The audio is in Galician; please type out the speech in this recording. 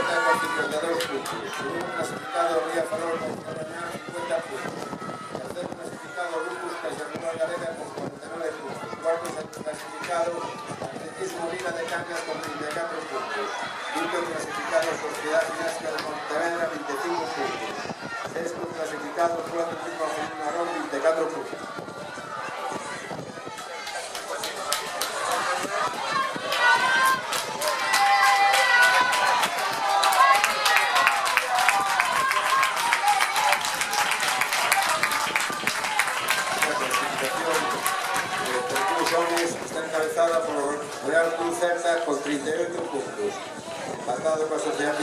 Zeta con 52 puntos. Segundo clasificado, Ría Farol con 50 puntos. Tercer clasificado, Lucas Caixarrúa Galega con 49 puntos. Cuarto clasificado, Atletismo Vila de Cangas con 34 puntos. Quinto clasificado, Sociedad Gimnástica de Pontevedra, 25 puntos. Sexto clasificado, Club Atletismo Narón, 24 puntos. Está encabezada por Real Cruz Zeta con 38 puntos, empatado con Sociedad